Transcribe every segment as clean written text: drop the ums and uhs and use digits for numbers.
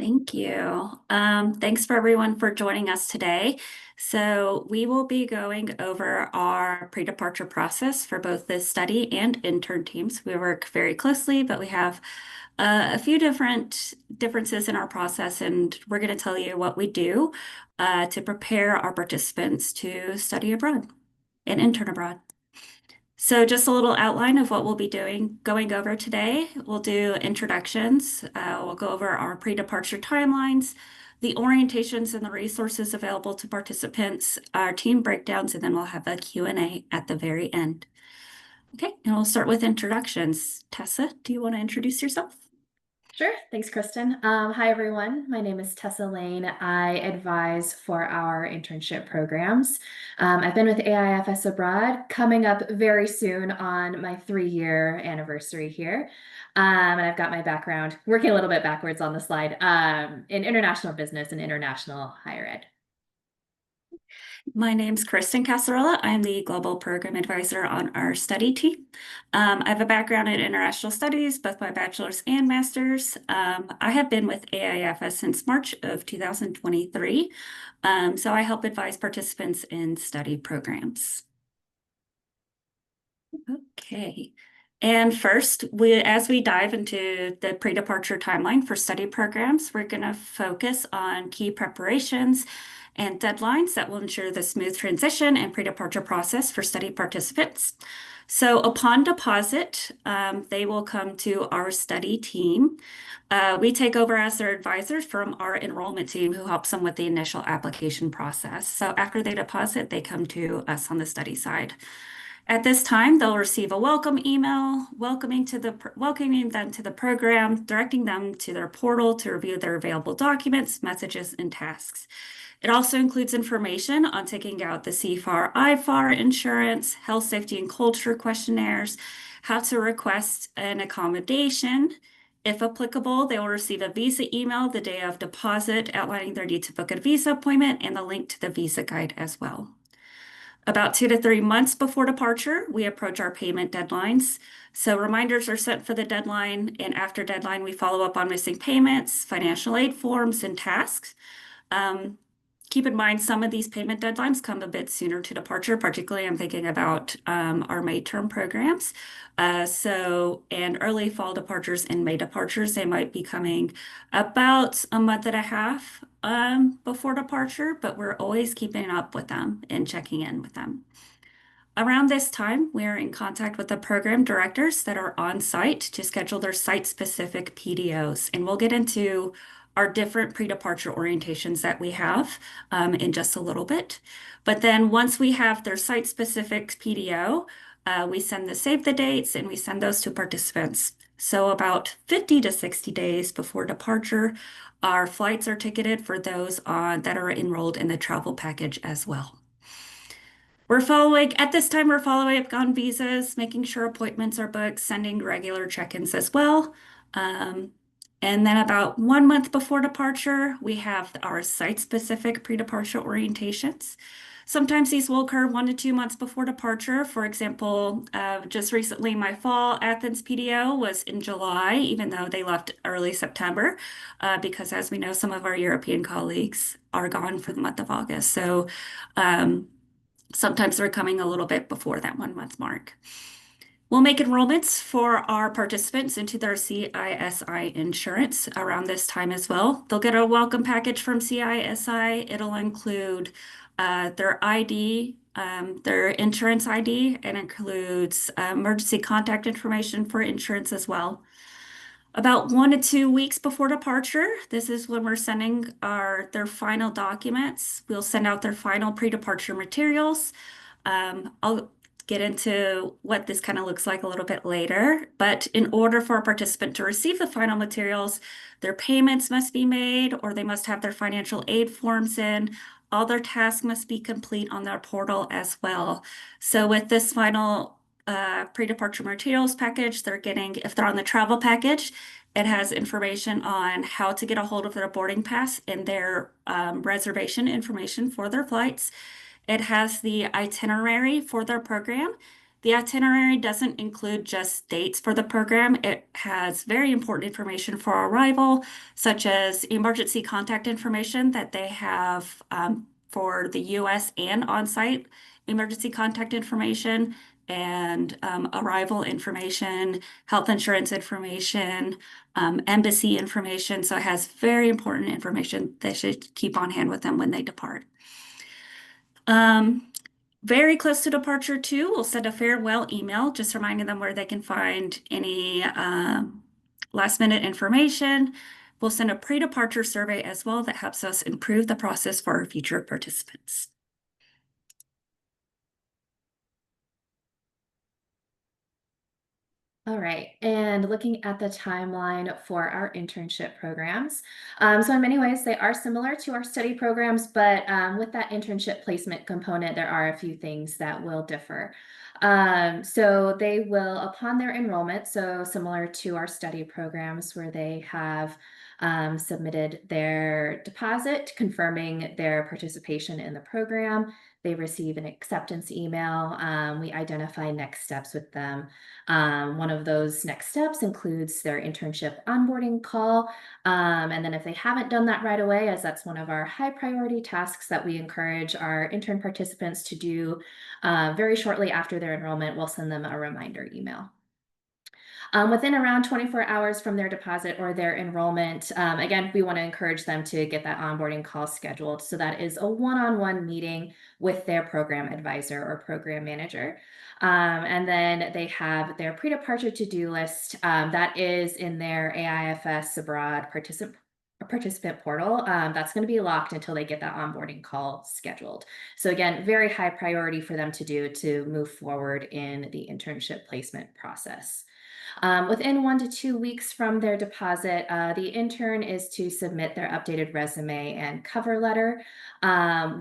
Thank you. Thanks for everyone for joining us today. So we will be going over our pre-departure process for both the study and intern teams. We work very closely, but we have a few differences in our process, and we're going to tell you what we do to prepare our participants to study abroad and intern abroad. So just a little outline of what we'll be going over today. We'll do introductions. We'll go over our pre-departure timelines, the orientations and the resources available to participants, our team breakdowns, and then we'll have a Q&A at the very end. Okay, and we'll start with introductions. Tessa, do you want to introduce yourself? Sure. Thanks, Kristen. Hi, everyone. My name is 𝗟𝗧𝗦𝗓. I advise for our internship programs. I've been with AIFS Abroad, coming up very soon on my 3-year anniversary here. And I've got my background, working a little bit backwards on the slide, in international business and international higher ed. My name's Kristen 𝗟𝗧'𝗦. I'm the Global Program Advisor on our study team. I have a background in international studies, both my bachelor's and master's. I have been with AIFS since March of 2023, so I help advise participants in study programs. Okay. And first, as we dive into the pre-departure timeline for study programs, we're going to focus on key preparations and deadlines that will ensure the smooth transition and pre-departure process for study participants. So upon deposit, they will come to our study team. We take over as their advisors from our enrollment team who helps them with the initial application process. So after they deposit, they come to us on the study side. At this time, they'll receive a welcome email welcoming them to the program, directing them to their portal to review their available documents, messages, and tasks. It also includes information on taking out the 𝗟𝗘𝗧'', insurance, health, safety, and culture questionnaires, how to request an accommodation. If applicable, they will receive a visa email the day of deposit outlining their need to book a visa appointment and the link to the visa guide as well. About 2 to 3 months before departure, we approach our payment deadlines. So reminders are sent for the deadline, and after deadline, we follow up on missing payments, financial aid forms, and tasks. Keep in mind, some of these payment deadlines come a bit sooner to departure, particularly I'm thinking about our May term programs. And early fall departures and May departures, they might be coming about a month and a half before departure, but we're always keeping up with them and checking in with them. Around this time, we're in contact with the program directors that are on site to schedule their site-specific PDOs, and we'll get into our different pre-departure orientations that we have in just a little bit. But then once we have their site-specific PDO, we send the save the dates and we send those to participants. So about 50 to 60 days before departure, our flights are ticketed for those that are enrolled in the travel package as well. At this time, we're following up on visas, making sure appointments are booked, sending regular check-ins as well. And then about 1 month before departure, we have our site-specific pre-departure orientations. Sometimes these will occur 1 to 2 months before departure. For example, just recently, my fall Athens PDO was in July, even though they left early September, because as we know, some of our European colleagues are gone for the month of August. So sometimes they're coming a little bit before that 1 month mark. We'll make enrollments for our participants into their CISI insurance around this time as well. They'll get a welcome package from CISI. It'll include their ID, their insurance ID, and includes emergency contact information for insurance as well. About 1 to 2 weeks before departure, this is when we're sending their final documents. We'll send out their final pre-departure materials. I'll get into what this kind of looks like a little bit later. But in order for a participant to receive the final materials, their payments must be made, or they must have their financial aid forms in. All their tasks must be complete on their portal as well. So with this final pre-departure materials package, if they're on the travel package, it has information on how to get a hold of their boarding pass and their reservation information for their flights. It has the itinerary for their program. The itinerary doesn't include just dates for the program. It has very important information for arrival, such as emergency contact information that they have for the US and on-site emergency contact information, and arrival information, health insurance information, embassy information. So it has very important information they should keep on hand with them when they depart. Very close to departure too, we'll send a farewell email, just reminding them where they can find any last minute information. We'll send a pre-departure survey as well that helps us improve the process for our future participants. All right, and looking at the timeline for our internship programs. So in many ways, they are similar to our study programs, but with that internship placement component, there are a few things that will differ. So they will, upon their enrollment, so similar to our study programs where they have submitted their deposit confirming their participation in the program, they receive an acceptance email. We identify next steps with them. One of those next steps includes their internship onboarding call. And then if they haven't done that right away, as that's one of our high priority tasks that we encourage our intern participants to do very shortly after their enrollment, we'll send them a reminder email. Within around 24 hours from their deposit or their enrollment, again, we want to encourage them to get that onboarding call scheduled. So that is a one-on-one meeting with their program advisor or program manager. And then they have their pre-departure to-do list that is in their AIFS Abroad participant portal. That's going to be locked until they get that onboarding call scheduled. So again, very high priority for them to do to move forward in the internship placement process. Within 1 to 2 weeks from their deposit, the intern is to submit their updated resume and cover letter.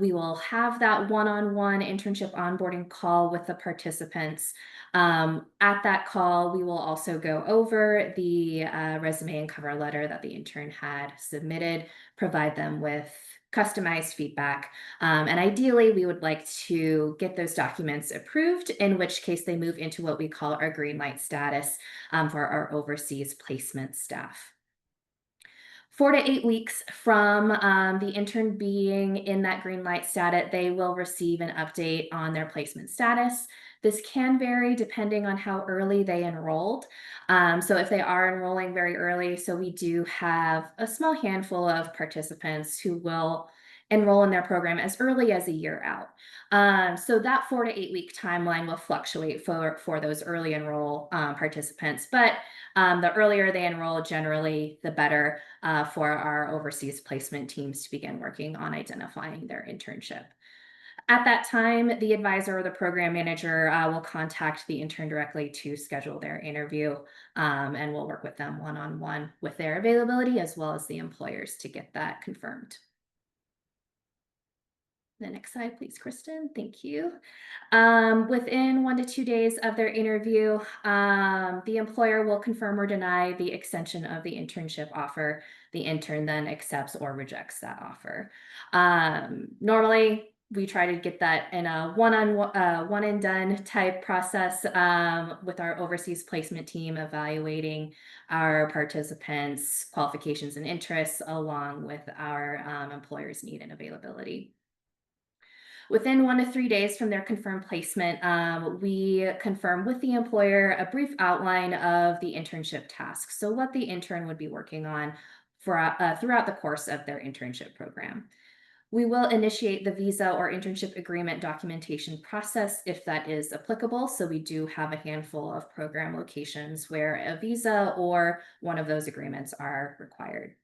We will have that one-on-one internship onboarding call with the participants. At that call, we will also go over the resume and cover letter that the intern had submitted, provide them with customized feedback. And ideally, we would like to get those documents approved, in which case they move into what we call our green light status for our overseas placement staff. 4 to 8 weeks from the intern being in that green light status, they will receive an update on their placement status. This can vary depending on how early they enrolled. So if they are enrolling very early, so we do have a small handful of participants who will enroll in their program as early as a year out. So that 4 to 8 week timeline will fluctuate for those early enroll participants, but the earlier they enroll, generally, the better for our overseas placement teams to begin working on identifying their internship. At that time, the advisor or the program manager will contact the intern directly to schedule their interview, and we'll work with them one-on-one with their availability as well as the employers to get that confirmed. The next slide, please, Kristen. Thank you. Within 1 to 2 days of their interview, the employer will confirm or deny the extension of the internship offer. The intern then accepts or rejects that offer. Normally, we try to get that in a one and done type process with our overseas placement team evaluating our participants' qualifications and interests along with our employer's need and availability. Within 1 to 3 days from their confirmed placement, we confirm with the employer a brief outline of the internship tasks. So what the intern would be working on for throughout the course of their internship program. We will initiate the visa or internship agreement documentation process if that is applicable. So we do have a handful of program locations where a visa or one of those agreements are required.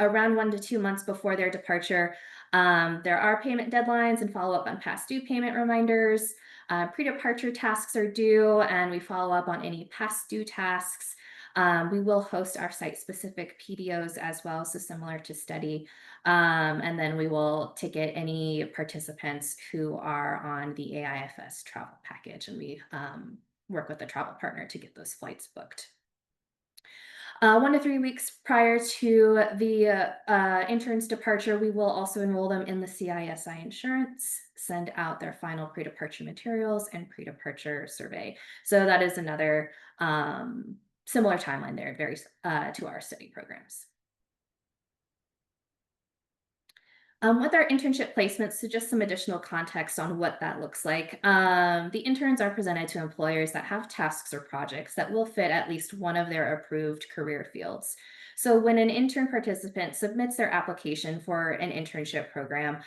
Around 1 to 2 months before their departure, there are payment deadlines and follow up on past due payment reminders. Pre-departure tasks are due, and we follow up on any past due tasks. We will host our site-specific PDOs as well, so similar to study. And then we will ticket any participants who are on the AIFS travel package, and we work with the travel partner to get those flights booked. 1 to 3 weeks prior to the intern's departure, we will also enroll them in the 𝗟𝗧 insurance, send out their final pre-departure materials and pre-departure survey. So that is another similar timeline there, very to our study programs. With our internship placements, so just some additional context on what that looks like. The interns are presented to employers that have tasks or projects that will fit at least one of their approved career fields. So when an intern participant submits their application for an internship program,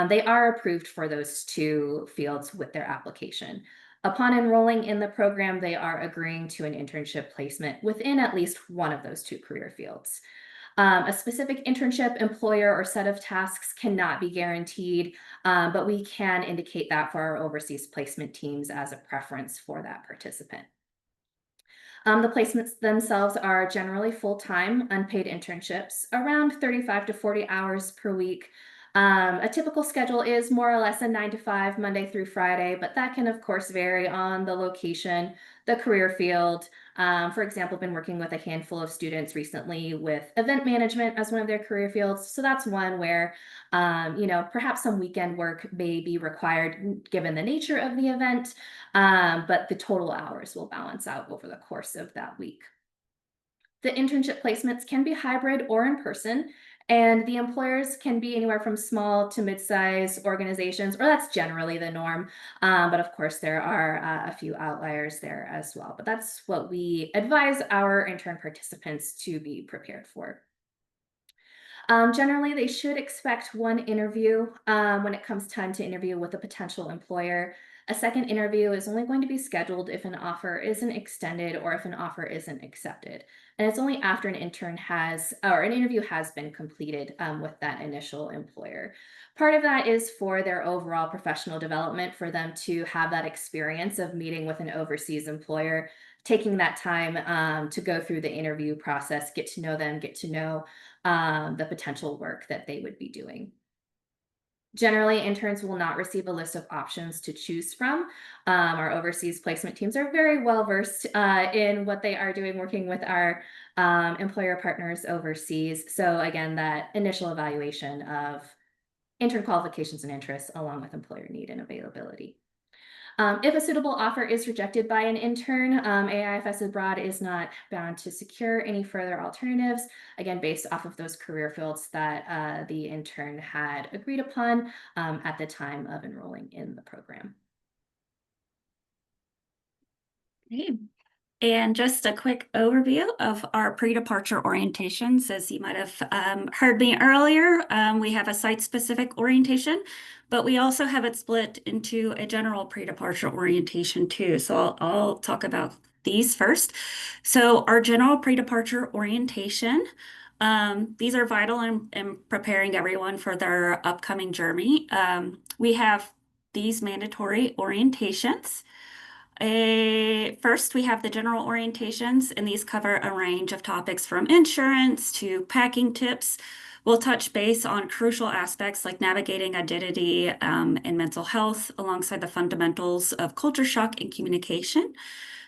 they are approved for those 2 fields with their application. Upon enrolling in the program, they are agreeing to an internship placement within at least one of those 2 career fields. A specific internship, employer, or set of tasks cannot be guaranteed, but we can indicate that for our overseas placement teams as a preference for that participant. The placements themselves are generally full-time, unpaid internships, around 35 to 40 hours per week. A typical schedule is more or less a 9 to 5, Monday through Friday, but that can, of course, vary on the location, the career field. For example, been working with a handful of students recently with event management as one of their career fields. So that's one where, perhaps some weekend work may be required given the nature of the event, but the total hours will balance out over the course of that week. The internship placements can be hybrid or in person, and the employers can be anywhere from small to mid-size organizations, or that's generally the norm. But of course, there are a few outliers there as well. But that's what we advise our intern participants to be prepared for. Generally, they should expect one interview when it comes time to interview with a potential employer. A second interview is only going to be scheduled if an offer isn't extended or if an offer isn't accepted. And it's only after an interview has been completed with that initial employer. Part of that is for their overall professional development, for them to have that experience of meeting with an overseas employer, taking that time to go through the interview process, get to know them, get to know the potential work that they would be doing. Generally, interns will not receive a list of options to choose from. Our overseas placement teams are very well versed in what they are doing, working with our employer partners overseas. So again, that initial evaluation of intern qualifications and interests along with employer need and availability. If a suitable offer is rejected by an intern, AIFS Abroad is not bound to secure any further alternatives, again, based off of those career fields that the intern had agreed upon at the time of enrolling in the program. Okay. And just a quick overview of our pre-departure orientations. As you might have heard me earlier, we have a site-specific orientation, but we also have it split into a general pre-departure orientation too. So I'll talk about these first. So our general pre-departure orientation, these are vital in preparing everyone for their upcoming journey. We have these mandatory orientations. First, we have the general orientations, and these cover a range of topics from insurance to packing tips. We'll touch base on crucial aspects like navigating identity and mental health alongside the fundamentals of culture shock and communication.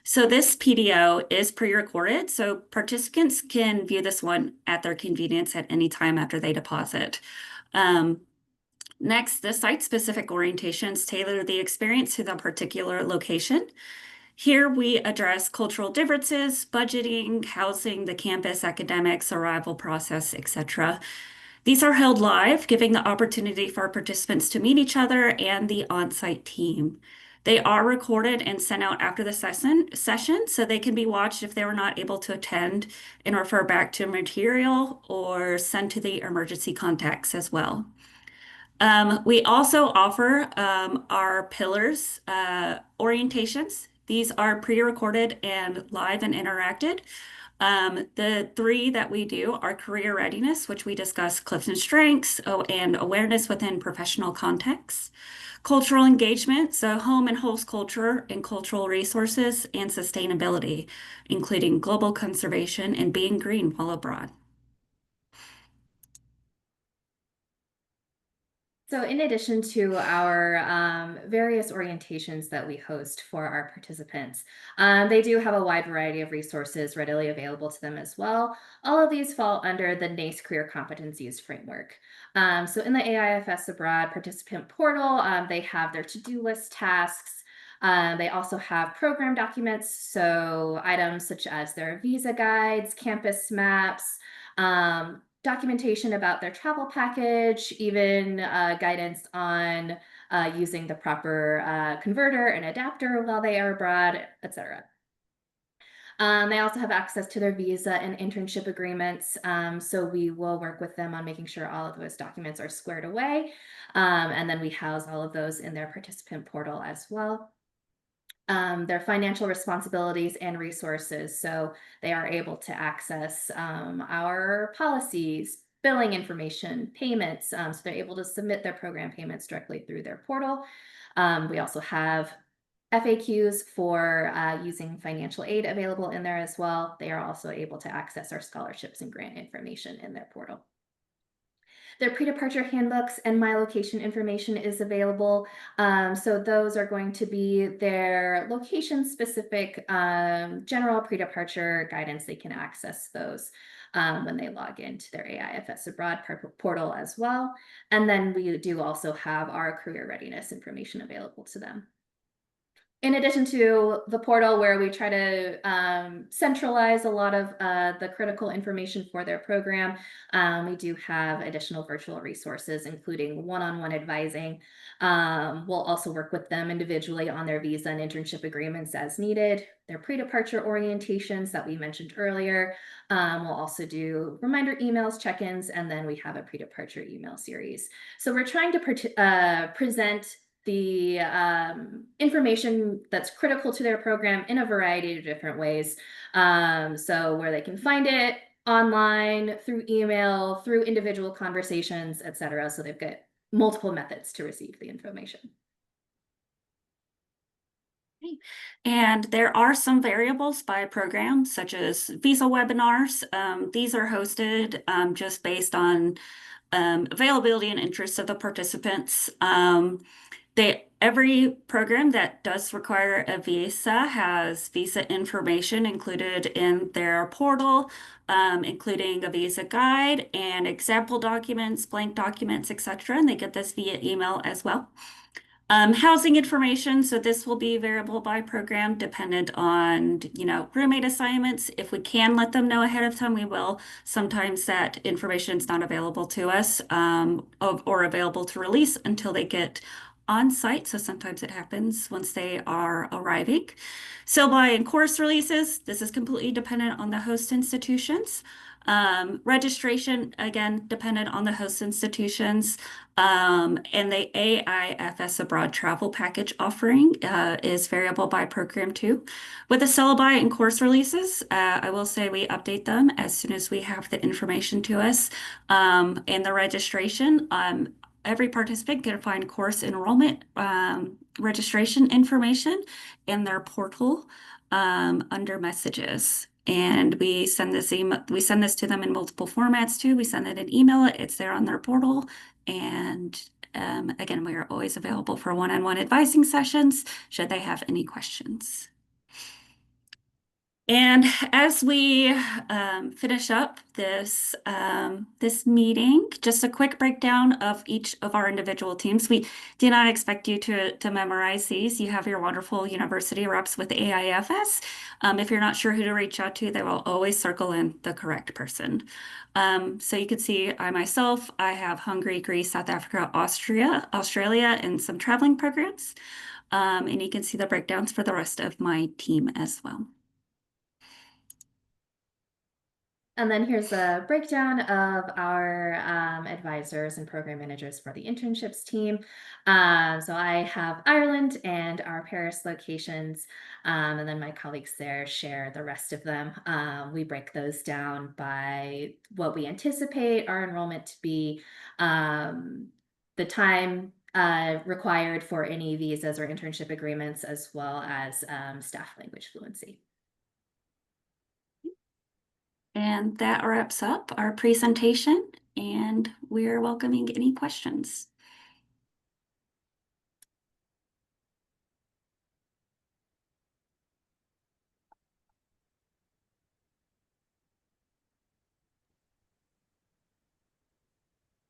So this PDO is pre-recorded, so participants can view this one at their convenience at any time after they deposit. Next, the site-specific orientations tailor the experience to the particular location. Here we address cultural differences, budgeting, housing, the campus, academics, arrival process, etc. These are held live, giving the opportunity for participants to meet each other and the on-site team. They are recorded and sent out after the session, so they can be watched if they were not able to attend and refer back to material or sent to the emergency contacts as well. We also offer our pillars orientations. These are pre-recorded and live and interacted. The 3 that we do are career readiness, which we discuss Clifton strengths and awareness within professional contexts. Cultural engagement, so home and host culture and cultural resources, and sustainability, including global conservation and being green while abroad. So in addition to our various orientations that we host for our participants, they do have a wide variety of resources readily available to them as well. All of these fall under the NACE Career Competencies Framework. So in the AIFS Abroad participant portal, they have their to-do list tasks. They also have program documents, so items such as their visa guides, campus maps, documentation about their travel package, even guidance on using the proper converter and adapter while they are abroad, etc. They also have access to their visa and internship agreements, so we will work with them on making sure all of those documents are squared away, and then we house all of those in their participant portal as well. Their financial responsibilities and resources. So they are able to access our policies, billing information, payments. So they're able to submit their program payments directly through their portal. We also have FAQs for using financial aid available in there as well. They are also able to access our scholarships and grant information in their portal. Their pre-departure handbooks and my location information is available. So those are going to be their location-specific general pre-departure guidance. They can access those when they log into their AIFS Abroad portal as well. And then we do also have our career readiness information available to them. In addition to the portal where we try to centralize a lot of the critical information for their program, we do have additional virtual resources, including one-on-one advising. We'll also work with them individually on their visa and internship agreements as needed, their pre-departure orientations that we mentioned earlier. We'll also do reminder emails, check-ins, and then we have a pre-departure email series. So we're trying to present the information that's critical to their program in a variety of different ways. So where they can find it online, through email, through individual conversations, etc. So they've got multiple methods to receive the information. And there are some variables by program, such as visa webinars. These are hosted just based on availability and interest of the participants. Every program that does require a visa has visa information included in their portal, including a visa guide and example documents, blank documents, etc. And they get this via email as well. Housing information, so this will be variable by program dependent on, roommate assignments. If we can let them know ahead of time, we will. Sometimes that information is not available to us or available to release until they get on site. So sometimes it happens once they are arriving. Syllabi and course releases, this is completely dependent on the host institutions. Registration, again, dependent on the host institutions. And the AIFS Abroad travel package offering is variable by program too. With the syllabi and course releases, I will say we update them as soon as we have the information to us. And the registration, every participant can find course enrollment registration information in their portal under messages. And we send this to them in multiple formats too. We send it in email, it's there on their portal. And again, we are always available for one-on-one advising sessions should they have any questions. And as we finish up this meeting, just a quick breakdown of each of our individual teams. We do not expect you to memorize these. You have your wonderful university reps with AIFS. If you're not sure who to reach out to, they will always circle in the correct person. So you can see I have Hungary, Greece, South Africa, Australia, and some traveling programs. And you can see the breakdowns for the rest of my team as well. And then here's a breakdown of our advisors and program managers for the internships team. So I have Ireland and our Paris locations, and then my colleagues there share the rest of them. We break those down by what we anticipate our enrollment to be, the time required for any visas or internship agreements, as well as staff language fluency. And that wraps up our presentation, and we're welcoming any questions.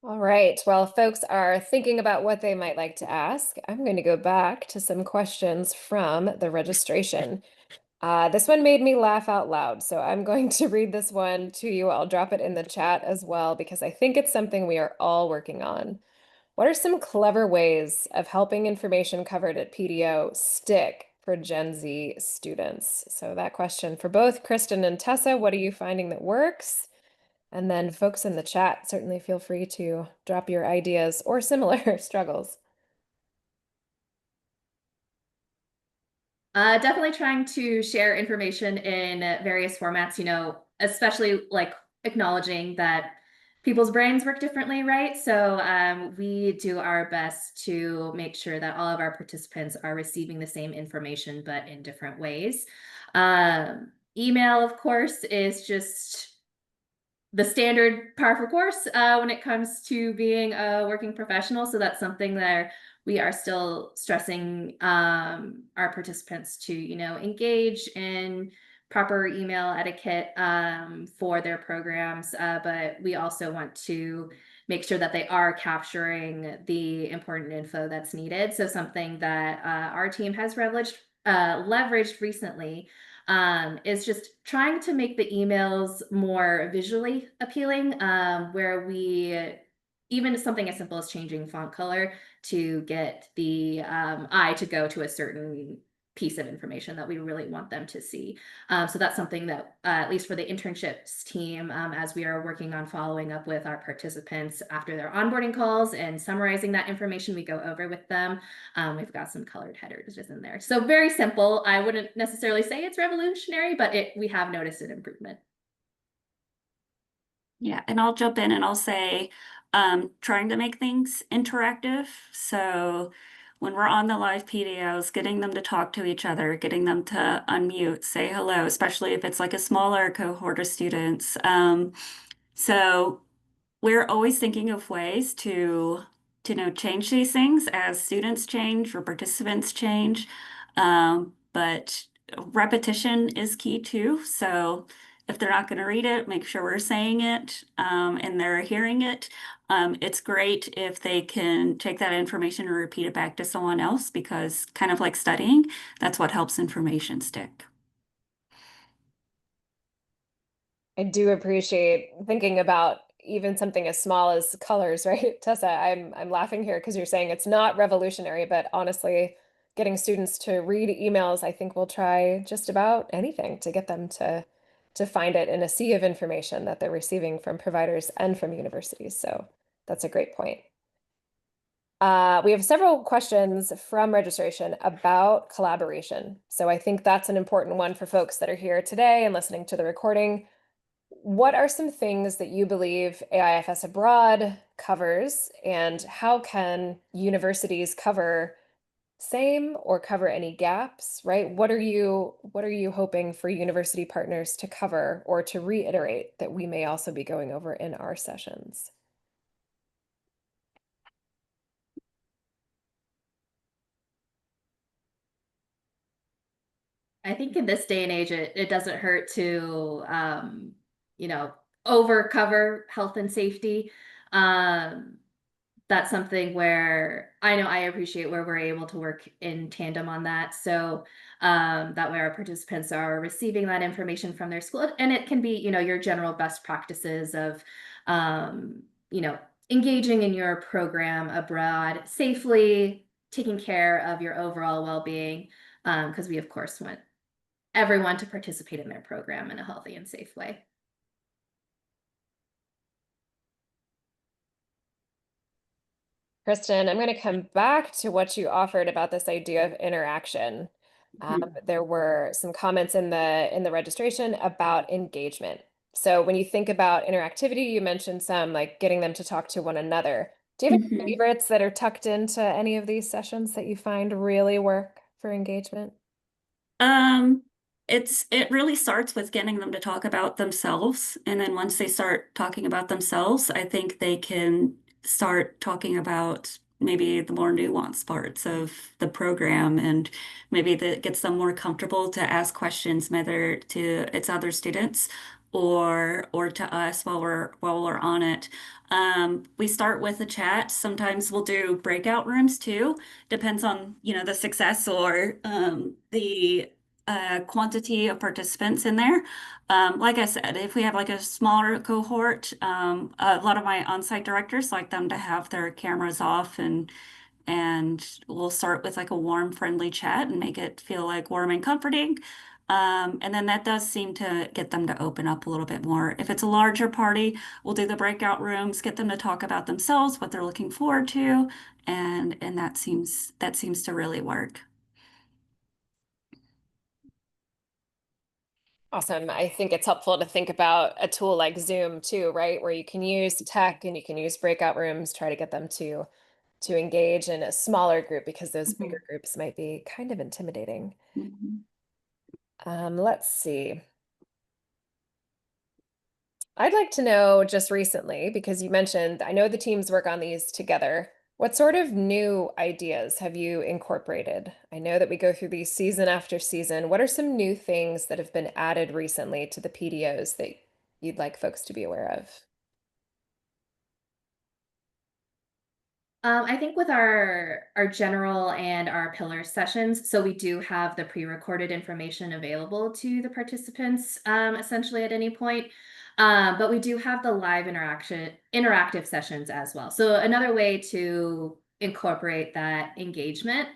All right. While folks are thinking about what they might like to ask, I'm going to go back to some questions from the registration. This one made me laugh out loud, so I'm going to read this one to you. I'll drop it in the chat as well because I think it's something we are all working on. What are some clever ways of helping information covered at PDO stick for Gen Z students? So that question for both Kristen and Tessa, what are you finding that works? And then folks in the chat, certainly feel free to drop your ideas or similar struggles. Definitely trying to share information in various formats, especially like acknowledging that people's brains work differently, right? So we do our best to make sure that all of our participants are receiving the same information, but in different ways. Email, of course, is just the standard par for course when it comes to being a working professional. So that's something that we are still stressing our participants to, engage in proper email etiquette for their programs. But we also want to make sure that they are capturing the important info that's needed. So something that our team has leveraged recently is just trying to make the emails more visually appealing, where we, even something as simple as changing font color to get the eye to go to a certain piece of information that we really want them to see. So that's something that, at least for the internships team, as we are working on following up with our participants after their onboarding calls and summarizing that information we go over with them, we've got some colored headers just in there. So very simple. I wouldn't necessarily say it's revolutionary, but we have noticed an improvement. Yeah, and I'll jump in and I'll say, trying to make things interactive. So when we're on the live PDOs, getting them to talk to each other, getting them to unmute, say hello, especially if it's like a smaller cohort of students. So we're always thinking of ways to change these things as students change or participants change. But repetition is key too. So if they're not going to read it, make sure we're saying it and they're hearing it. It's great if they can take that information and repeat it back to someone else because kind of like studying, that's what helps information stick. I do appreciate thinking about even something as small as colors, right? Tessa, I'm laughing here because you're saying it's not revolutionary, but honestly, getting students to read emails, I think we'll try just about anything to get them to find it in a sea of information that they're receiving from providers and from universities. So that's a great point. We have several questions from registration about collaboration. So I think that's an important one for folks that are here today and listening to the recording. What are some things that you believe AIFS Abroad covers, and how can universities cover same or cover any gaps, right? What are you hoping for university partners to cover or to reiterate that we may also be going over in our sessions? I think in this day and age, it doesn't hurt to, you know, over cover health and safety. Um, that's something where I know I appreciate where we're able to work in tandem on that. So that way our participants are receiving that information from their school. And it can be, your general best practices of, um, you know, engaging in your program abroad safely, taking care of your overall well-being. Because we, of course, want everyone to participate in their program in a healthy and safe way. Kristen, I'm going to come back to what you offered about this idea of interaction. There were some comments in the registration about engagement. So when you think about interactivity, you mentioned some like getting them to talk to one another. Do you have any favorites that are tucked into any of these sessions that you find really work for engagement? Um, it really starts with getting them to talk about themselves, and then once they start talking about themselves, I think they can start talking about maybe the more nuanced parts of the program, and maybe that gets them more comfortable to ask questions, whether to its other students or to us while we're on it. We start with a chat. Sometimes we'll do breakout rooms too. Depends on, the success or the quantity of participants in there. Like I said, if we have like a smaller cohort, a lot of my on-site directors like them to have their cameras off, and we'll start with like a warm, friendly chat and make it feel like warm and comforting. And then that does seem to get them to open up a little bit more. If it's a larger party, we'll do the breakout rooms, get them to talk about themselves, what they're looking forward to, and that seems to really work. Awesome. I think it's helpful to think about a tool like Zoom too, right? Where you can use tech and you can use breakout rooms, try to get them to engage in a smaller group because those bigger groups might be kind of intimidating. Mhm. Let's see. I'd like to know just recently, because you mentioned, I know the teams work on these together. What sort of new ideas have you incorporated? I know that we go through these season after season. What are some new things that have been added recently to the PDOs that you'd like folks to be aware of? I think with our general and our pillar sessions, so we do have the pre-recorded information available to the participants essentially at any point. But we do have the live interactive sessions as well. So another way to incorporate that engagement,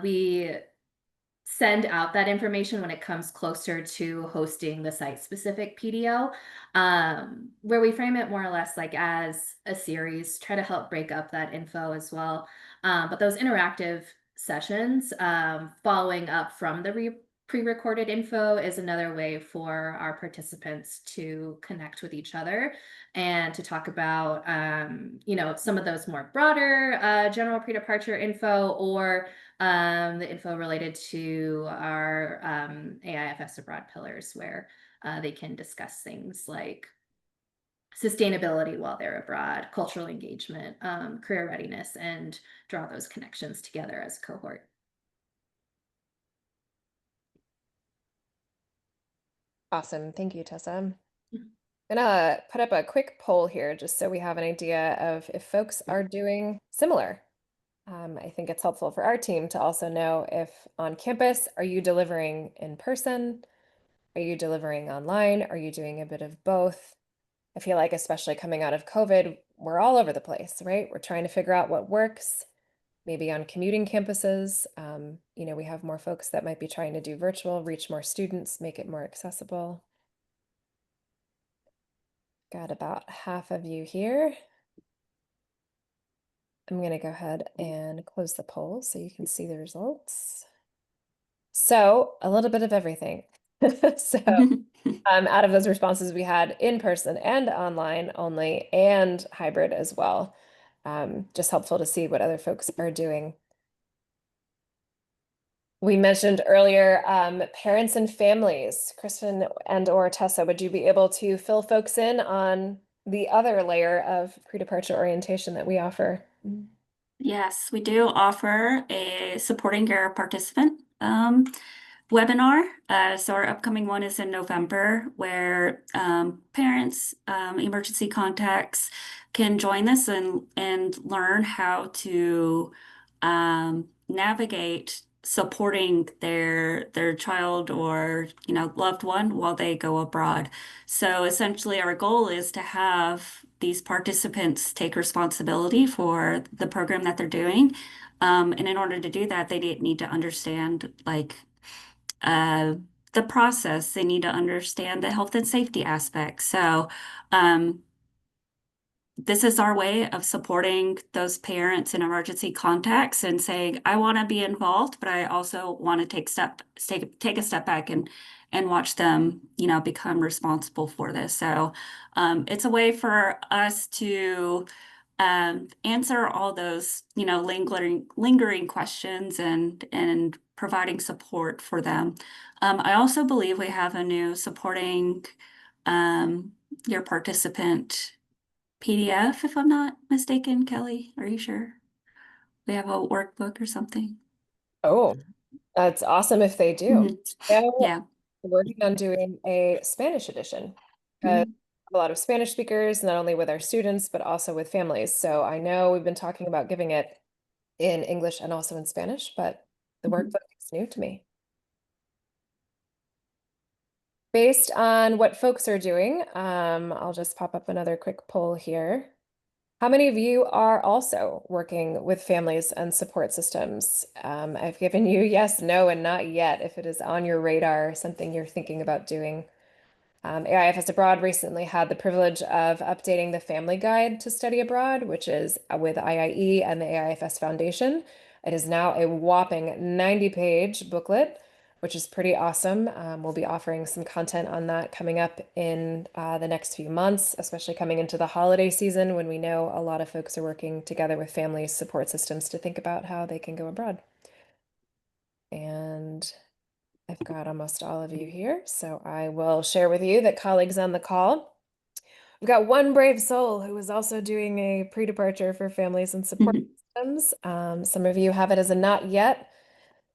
we send out that information when it comes closer to hosting the site-specific PDO, where we frame it more or less like as a series, try to help break up that info as well. But those interactive sessions, following up from the pre-recorded info is another way for our participants to connect with each other and to talk about, some of those more broader general pre-departure info, or the info related to our AIFS Abroad pillars, where they can discuss things like sustainability while they're abroad, cultural engagement, career readiness, and draw those connections together as a cohort. Awesome. Thank you, Tessa. I'm gonna put up a quick poll here just so we have an idea of if folks are doing similar. I think it's helpful for our team to also know if on campus, are you delivering in person? Are you delivering online? Are you doing a bit of both? I feel like, especially coming out of COVID, we're all over the place, right? We're trying to figure out what works. Maybe on commuting campuses, we have more folks that might be trying to do virtual, reach more students, make it more accessible. Got about half of you here. I'm going to go ahead and close the poll so you can see the results. So a little bit of everything. So out of those responses, we had in person and online only, and hybrid as well. Just helpful to see what other folks are doing. We mentioned earlier parents and families. Kristen and/or Tessa, would you be able to fill folks in on the other layer of pre-departure orientation that we offer? Yes, we do offer a supporting your participant webinar. So our upcoming one is in November, where parents, emergency contacts can join this and learn how to navigate supporting their child or loved one while they go abroad. So essentially, our goal is to have these participants take responsibility for the program that they're doing. And in order to do that, they need to understand uh, the process. They need to understand the health and safety aspects. So this is our way of supporting those parents and emergency contacts and saying, I want to be involved, but I also want to take a step back and watch them, become responsible for this. So it's a way for us to answer all those, lingering questions and providing support for them. I also believe we have a new supporting your participant PDF, if I'm not mistaken. Kelly, are you sure? We have a workbook or something. Oh, that's awesome if they do. Mhm. Yeah, Yeah. we're working on doing a Spanish edition. because a lot of Spanish speakers, not only with our students, but also with families. So I know we've been talking about giving it in English and also in Spanish, but the workbook is new to me. Based on what folks are doing, I'll just pop up another quick poll here. How many of you are also working with families and support systems? I've given you yes, no, and not yet if it is on your radar, something you're thinking about doing. AIFS Abroad recently had the privilege of updating the family guide to study abroad, which is with IIE and the AIFS Foundation. It is now a whopping 90-page booklet, which is pretty awesome. We'll be offering some content on that coming up in the next few months, especially coming into the holiday season when we know a lot of folks are working together with family support systems to think about how they can go abroad. And I've got almost all of you here, so I will share with you that colleagues on the call. We've got one brave soul who is also doing a pre-departure for families and support systems. Some of you have it as a not yet,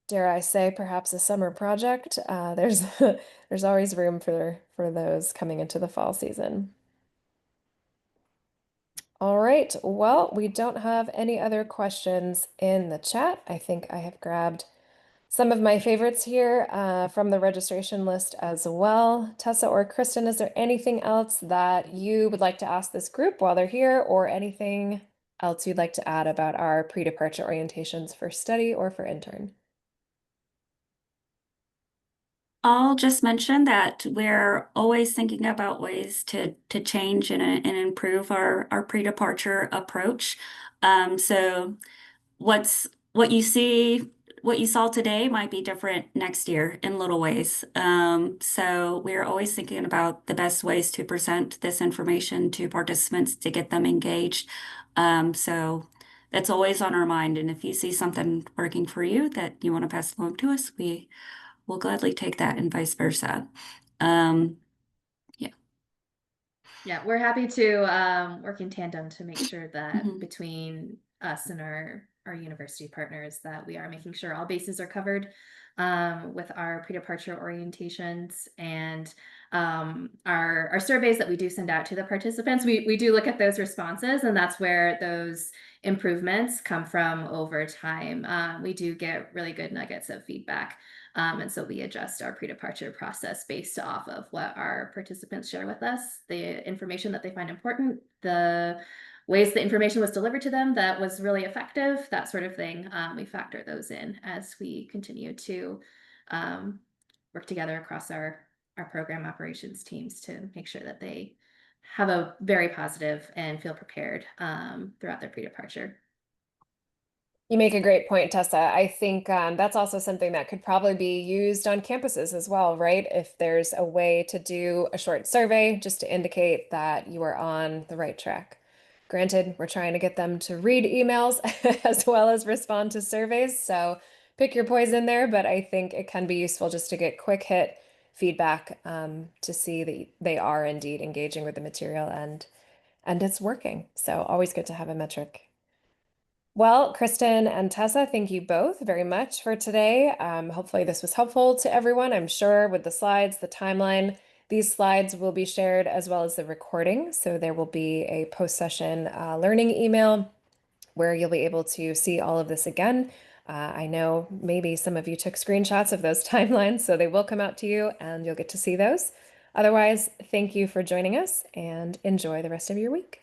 dare I say, perhaps a summer project. There's there's always room for those coming into the fall season. All right, well, we don't have any other questions in the chat. I think I have grabbed some of my favorites here from the registration list as well. Tessa or Kristen, is there anything else that you would like to ask this group while they're here, or anything else you'd like to add about our pre-departure orientations for study or for intern? I'll just mention that we're always thinking about ways to change and improve our pre-departure approach. So what you see, what you saw today might be different next year in little ways. So we're always thinking about the best ways to present this information to participants to get them engaged. So that's always on our mind. And if you see something working for you that you want to pass along to us, we'll gladly take that and vice versa. Yeah. Yeah, we're happy to work in tandem to make sure that Mhm. between us and our university partners that we are making sure all bases are covered with our pre-departure orientations and our surveys that we do send out to the participants. We do look at those responses, and that's where those improvements come from over time. We do get really good nuggets of feedback. And so we adjust our pre-departure process based off of what our participants share with us, the information that they find important, the ways the information was delivered to them that was really effective, that sort of thing. We factor those in as we continue to work together across our program operations teams to make sure that they have a very positive and feel prepared throughout their pre-departure. You make a great point, Tessa. I think that's also something that could probably be used on campuses as well, right? If there's a way to do a short survey just to indicate that you are on the right track. Granted, we're trying to get them to read emails as well as respond to surveys, so pick your poison there, but I think it can be useful just to get quick hit feedback to see that they are indeed engaging with the material and it's working. So always good to have a metric. Well, Kristen and Tessa, thank you both very much for today. Hopefully this was helpful to everyone. I'm sure with the slides, the timeline, these slides will be shared as well as the recording. So there will be a post-session learning email where you'll be able to see all of this again. I know maybe some of you took screenshots of those timelines, so they will come out to you and you'll get to see those. Otherwise, thank you for joining us and enjoy the rest of your week.